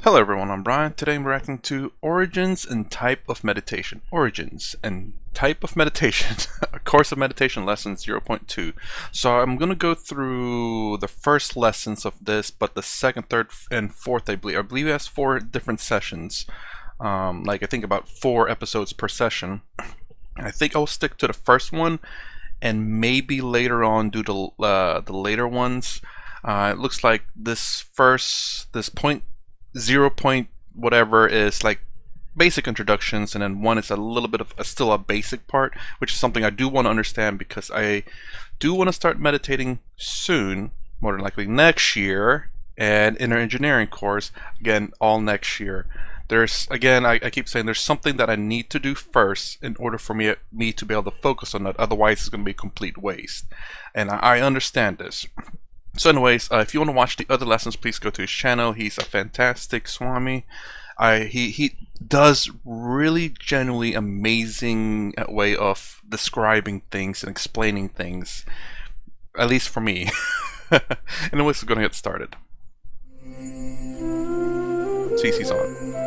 Hello everyone, I'm Brian. Today I'm reacting to Origins and Type of Meditation. Origins and Type of Meditation, a course of meditation lesson 0.2. So I'm going to go through the first lessons of this, but the second, third, and fourth, I believe it has 4 different sessions. I think about 4 episodes per session. I think I'll stick to the first one and maybe later on do the later ones. It looks like this point 0 point whatever is like basic introductions, and then 1 is a little bit of still a basic part, which is something I do want to understand because I do want to start meditating soon, more than likely next year, and inner engineering course again all next year. There's again, I keep saying there's something that I need to do first in order for me to be able to focus on that. Otherwise, it's going to be complete waste, and I understand this. So anyways, if you want to watch the other lessons, please go to his channel. He's a fantastic Swami. He does really genuinely amazing way of describing things and explaining things, at least for me. Anyways, we're going to get started. CC's on.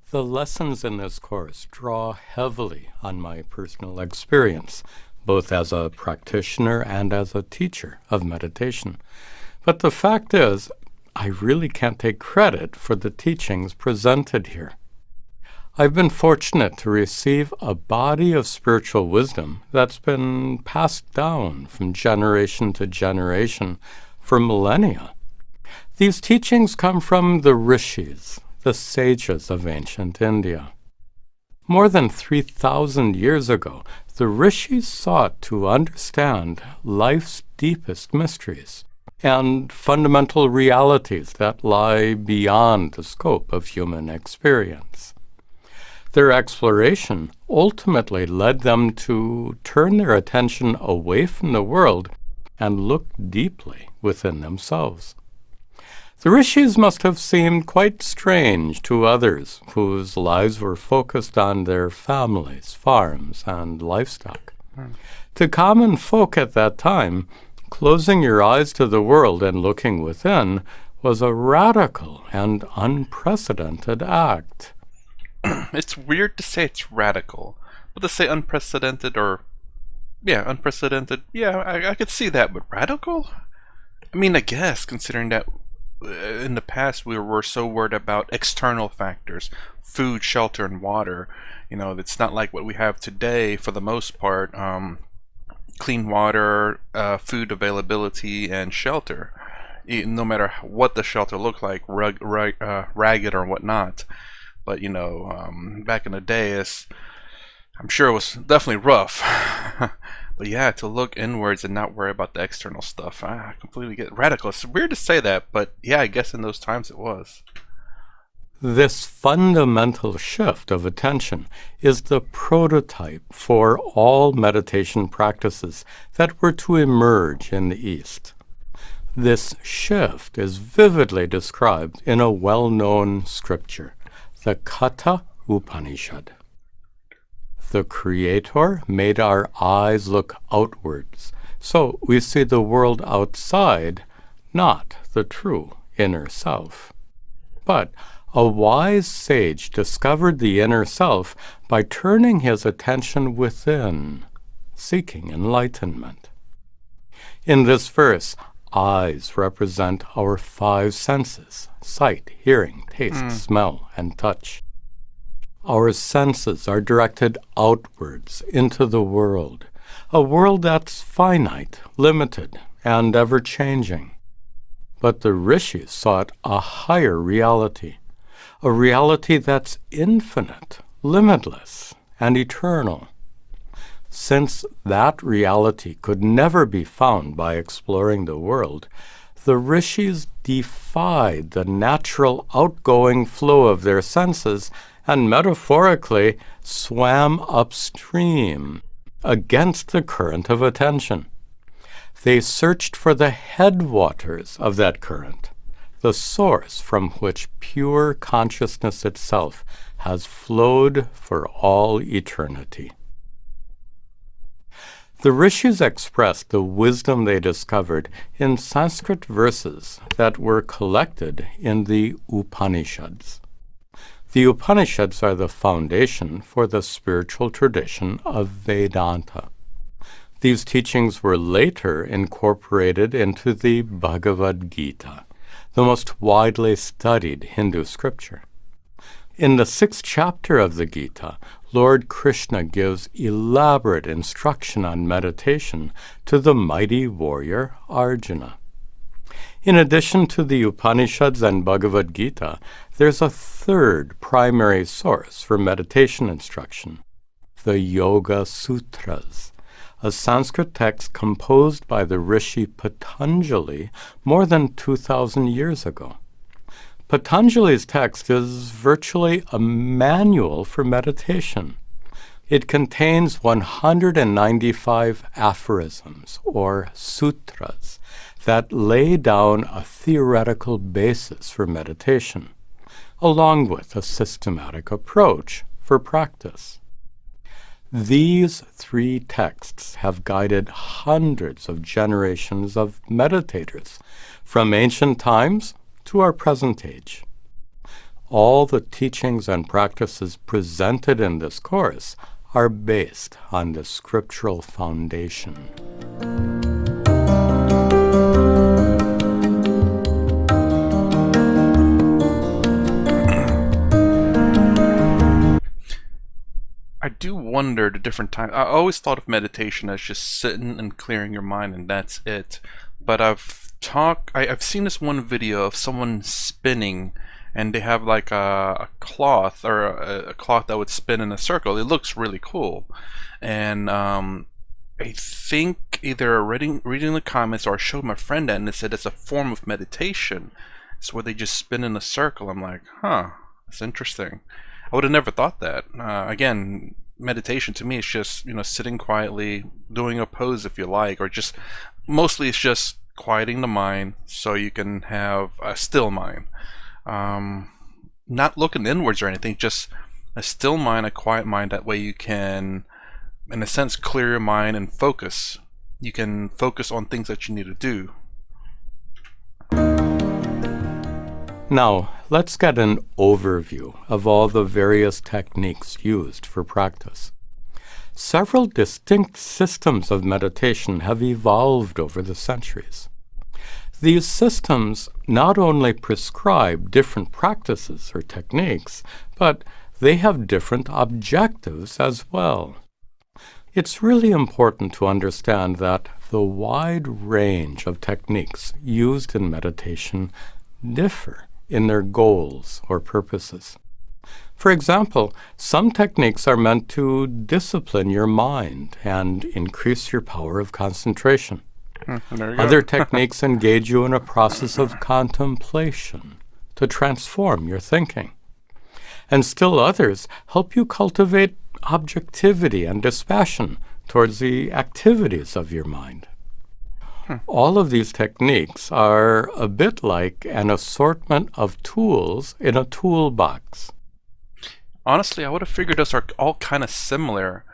The lessons in this course draw heavily on my personal experience, both as a practitioner and as a teacher of meditation. But the fact is, I really can't take credit for the teachings presented here. I've been fortunate to receive a body of spiritual wisdom that's been passed down from generation to generation for millennia. These teachings come from the rishis, the sages of ancient India. More than 3,000 years ago, the rishis sought to understand life's deepest mysteries and fundamental realities that lie beyond the scope of human experience. Their exploration ultimately led them to turn their attention away from the world and look deeply within themselves. The rishis must have seemed quite strange to others whose lives were focused on their families, farms, and livestock. To common folk at that time, closing your eyes to the world and looking within was a radical and unprecedented act. It's weird to say it's radical, but to say unprecedented unprecedented, I could see that, but radical? I mean, I guess, considering that in the past we were so worried about external factors, food, shelter, and water. It's not like what we have today for the most part. Clean water, food availability, and shelter. No matter what the shelter looked like, ragged or whatnot. But back in the day, I'm sure it was definitely rough. But yeah, to look inwards and not worry about the external stuff. I completely get it. Radical. It's weird to say that, but yeah, I guess in those times it was. This fundamental shift of attention is the prototype for all meditation practices that were to emerge in the East. This shift is vividly described in a well-known scripture, the Katha Upanishad. The Creator made our eyes look outwards, so we see the world outside, not the true inner self. But a wise sage discovered the inner self by turning his attention within, seeking enlightenment. In this verse, eyes represent our 5 senses: sight, hearing, taste, smell, and touch. Our senses are directed outwards into the world, a world that's finite, limited, and ever-changing. But the rishis sought a higher reality, a reality that's infinite, limitless, and eternal. Since that reality could never be found by exploring the world, the rishis defied the natural outgoing flow of their senses and metaphorically swam upstream against the current of attention. They searched for the headwaters of that current, the source from which pure consciousness itself has flowed for all eternity. The rishis expressed the wisdom they discovered in Sanskrit verses that were collected in the Upanishads. The Upanishads are the foundation for the spiritual tradition of Vedanta. These teachings were later incorporated into the Bhagavad Gita, the most widely studied Hindu scripture. In the 6th chapter of the Gita, Lord Krishna gives elaborate instruction on meditation to the mighty warrior Arjuna. In addition to the Upanishads and Bhagavad Gita, there's a third primary source for meditation instruction, the Yoga Sutras, a Sanskrit text composed by the rishi Patanjali more than 2,000 years ago. Patanjali's text is virtually a manual for meditation. It contains 195 aphorisms, or sutras, that lay down a theoretical basis for meditation, along with a systematic approach for practice. These 3 texts have guided hundreds of generations of meditators, from ancient times to our present age. All the teachings and practices presented in this course are based on the scriptural foundation. I do wonder the different times. I always thought of meditation as just sitting and clearing your mind and that's it. But I've seen this one video of someone spinning, and they have like a cloth, or a cloth that would spin in a circle. It looks really cool. And I think either reading the comments or I showed my friend that, and it said it's a form of meditation. It's where they just spin in a circle. I'm like, huh, that's interesting. I would have never thought that. Again, meditation to me is just, sitting quietly, doing a pose if you like, or just, mostly it's just quieting the mind so you can have a still mind. Not looking inwards or anything, just a still mind, a quiet mind. That way you can, in a sense, clear your mind and focus. You can focus on things that you need to do. Now, let's get an overview of all the various techniques used for practice. Several distinct systems of meditation have evolved over the centuries. These systems not only prescribe different practices or techniques, but they have different objectives as well. It's really important to understand that the wide range of techniques used in meditation differ in their goals or purposes. For example, some techniques are meant to discipline your mind and increase your power of concentration. Other techniques engage you in a process of contemplation to transform your thinking. And still others help you cultivate objectivity and dispassion towards the activities of your mind. All of these techniques are a bit like an assortment of tools in a toolbox. Honestly, I would have figured those are all kind of similar,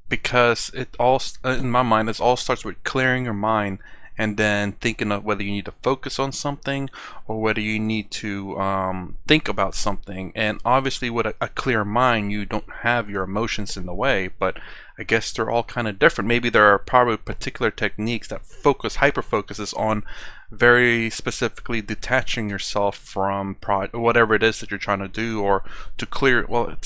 because it all, in my mind, it all starts with clearing your mind and then thinking of whether you need to focus on something or whether you need to think about something. And obviously with a clear mind, you don't have your emotions in the way, but I guess they're all kind of different. Maybe there are probably particular techniques that hyper focuses on very specifically detaching yourself from whatever it is that you're trying to do, or to clear. Well,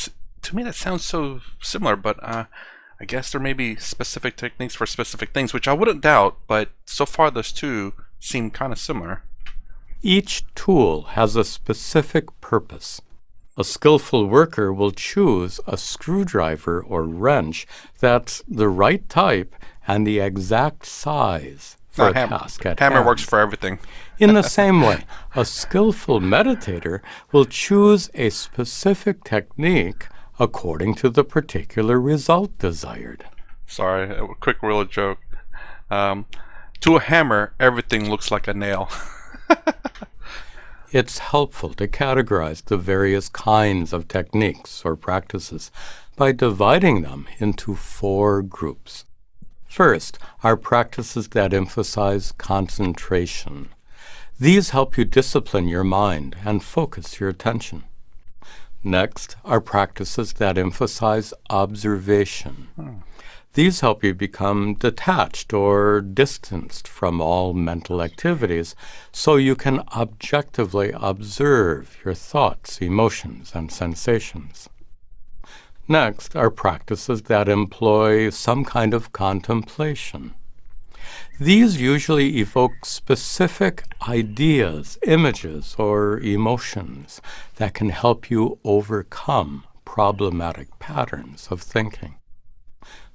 to me that sounds so similar, but I guess there may be specific techniques for specific things, which I wouldn't doubt, but so far those two seem kind of similar. Each tool has a specific purpose. A skillful worker will choose a screwdriver or wrench that's the right type and the exact size for a task at Hammer hand. works for everything. In the same way, a skillful meditator will choose a specific technique according to the particular result desired. Sorry, a quick real joke. To a hammer, everything looks like a nail. It's helpful to categorize the various kinds of techniques or practices by dividing them into 4 groups. First are practices that emphasize concentration. These help you discipline your mind and focus your attention. Next are practices that emphasize observation. These help you become detached or distanced from all mental activities so you can objectively observe your thoughts, emotions, and sensations. Next are practices that employ some kind of contemplation. These usually evoke specific ideas, images, or emotions that can help you overcome problematic patterns of thinking.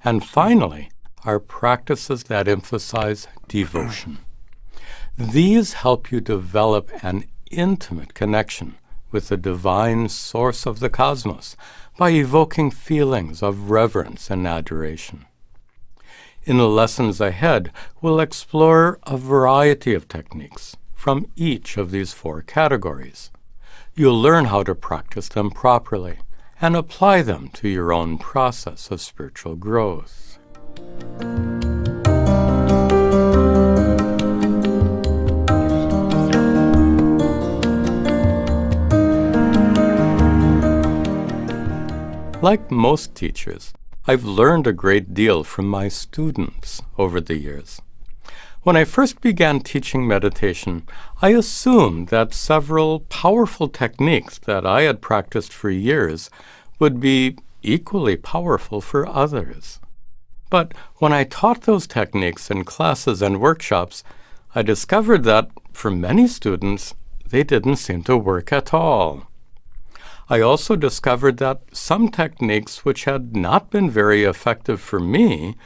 And finally, are practices that emphasize devotion. These help you develop an intimate connection with the divine source of the cosmos by evoking feelings of reverence and adoration. In the lessons ahead, we'll explore a variety of techniques from each of these 4 categories. You'll learn how to practice them properly and apply them to your own process of spiritual growth. Like most teachers, I've learned a great deal from my students over the years. When I first began teaching meditation, I assumed that several powerful techniques that I had practiced for years would be equally powerful for others. But when I taught those techniques in classes and workshops, I discovered that for many students, they didn't seem to work at all. I also discovered that some techniques which had not been very effective for me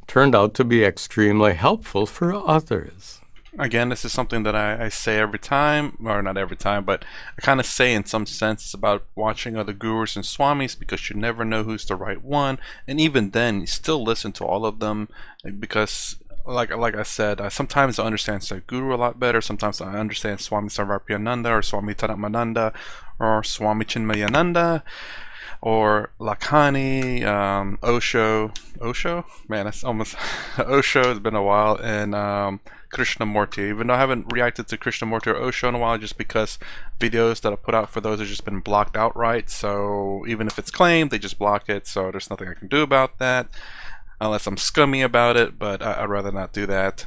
turned out to be extremely helpful for others. Again, this is something that I say every time, or not every time, but I kind of say in some sense about watching other gurus and swamis, because you never know who's the right one, and even then, you still listen to all of them, because like I said, sometimes I understand Sadhguru a lot better, sometimes I understand Swami Sarvarpyananda, or Swami Tadatmananda, or Swami Chinmayananda, or Lakhani, Osho, man, that's almost Osho. It's been a while, and Krishnamurti. Even though I haven't reacted to Krishnamurti or Osho in a while, just because videos that I put out for those have just been blocked outright. So even if it's claimed, they just block it. So there's nothing I can do about that, unless I'm scummy about it. But I'd rather not do that.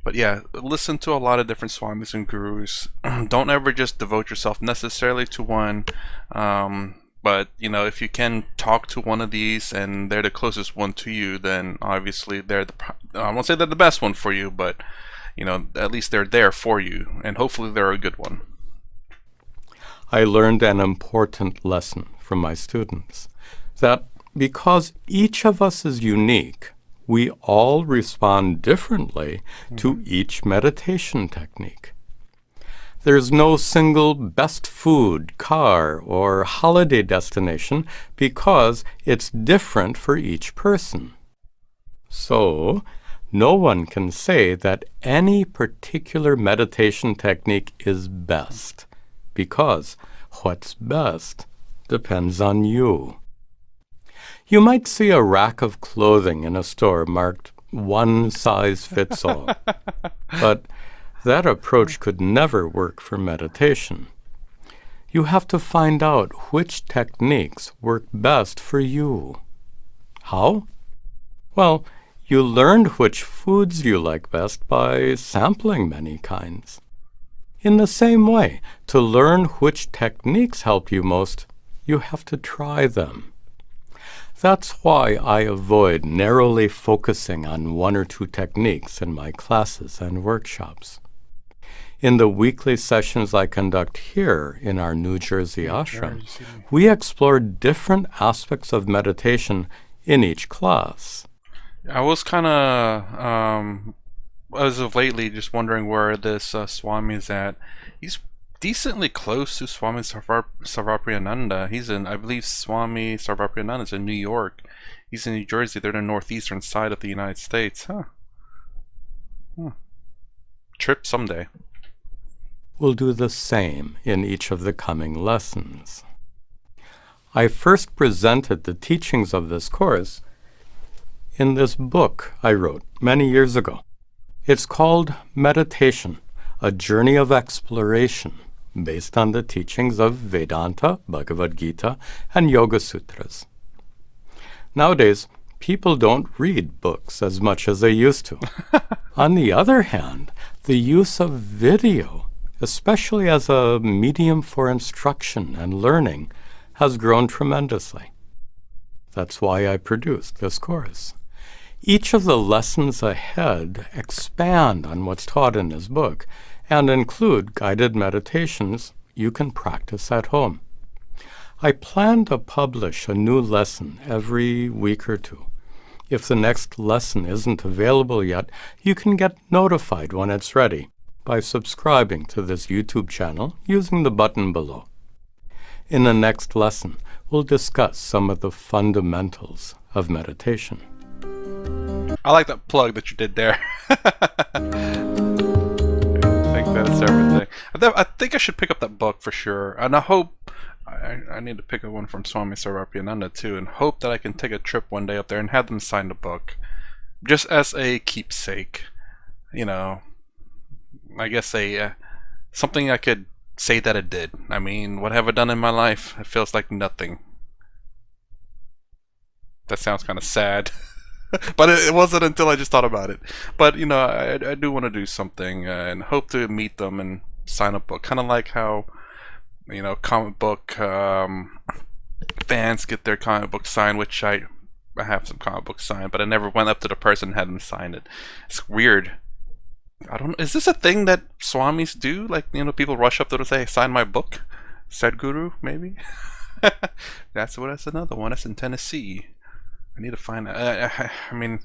But yeah, listen to a lot of different swamis and gurus. Don't ever just devote yourself necessarily to one. But, you know, if you can talk to one of these and they're the closest one to you, then obviously they're I won't say they're the best one for you, but, you know, at least they're there for you. And hopefully they're a good one. I learned an important lesson from my students, that because each of us is unique, we all respond differently to each meditation technique. There's no single best food, car, or holiday destination because it's different for each person. So, no one can say that any particular meditation technique is best, because what's best depends on you. You might see a rack of clothing in a store marked one size fits all, but that approach could never work for meditation. You have to find out which techniques work best for you. How? Well, you learned which foods you like best by sampling many kinds. In the same way, to learn which techniques help you most, you have to try them. That's why I avoid narrowly focusing on one or two techniques in my classes and workshops. In the weekly sessions I conduct here in our New Jersey ashram, we explore different aspects of meditation in each class. I was kind of, as of lately, just wondering where this Swami is at. He's decently close to Swami Sarvapriyananda. He's in, I believe Swami Sarvapriyananda is in New York. He's in New Jersey. They're the northeastern side of the United States. Huh. Trip someday. We'll do the same in each of the coming lessons. I first presented the teachings of this course in this book I wrote many years ago. It's called Meditation, a Journey of Exploration, based on the teachings of Vedanta, Bhagavad Gita, and Yoga Sutras. Nowadays, people don't read books as much as they used to. On the other hand, the use of video, especially as a medium for instruction and learning, has grown tremendously. That's why I produced this course. Each of the lessons ahead expand on what's taught in this book and include guided meditations you can practice at home. I plan to publish a new lesson every week or two. If the next lesson isn't available yet, you can get notified when it's ready by subscribing to this YouTube channel using the button below. In the next lesson, we'll discuss some of the fundamentals of meditation. I like that plug that you did there. I think that's everything. I think I should pick up that book for sure. And I hope I need to pick up one from Swami Sarvapriyananda too, and hope that I can take a trip one day up there and have them sign the book. Just as a keepsake. You know, I guess something I could say that I did. I mean, what have I done in my life? It feels like nothing. That sounds kind of sad. But it wasn't until I just thought about it. But, you know, I do want to do something and hope to meet them and sign a book. Kind of like how, you know, comic book fans get their comic book signed, which I have some comic books signed, but I never went up to the person and had them sign it. It's weird. I don't know. Is this a thing that Swamis do? Like, you know, people rush up to them and say, sign my book? Sadhguru, maybe? That's another one. That's in Tennessee. I need to find out. I mean,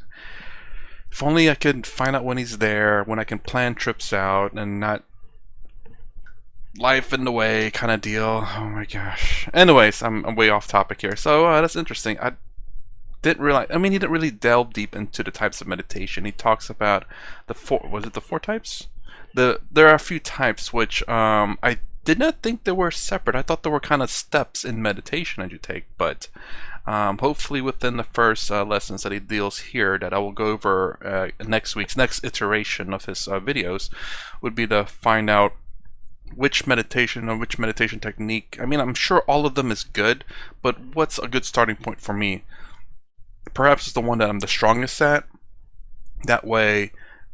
if only I could find out when he's there, when I can plan trips out and not life in the way kind of deal. Oh my gosh. Anyways, I'm way off topic here. So that's interesting. I didn't realize. I mean, he didn't really delve deep into the types of meditation. He talks about the four. Was it the 4 types? There are a few types which I did not think they were separate. I thought there were kind of steps in meditation that you take, but. Hopefully within the first lessons that he deals here that I will go over next iteration of his videos would be to find out which meditation or which meditation technique. I mean, I'm sure all of them is good, but what's a good starting point for me? Perhaps it's the one that I'm the strongest at. That way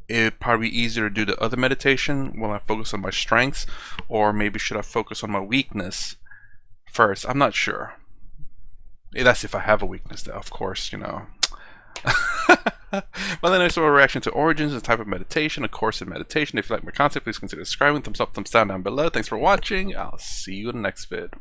it'd probably be easier to do the other meditation when I focus on my strengths, or maybe should I focus on my weakness first? I'm not sure. That's if I have a weakness, though, of course, you know. But then I saw a reaction to origins, a type of meditation, a course in meditation. If you like my content, please consider subscribing. Thumbs up, thumbs down below. Thanks for watching. I'll see you in the next vid.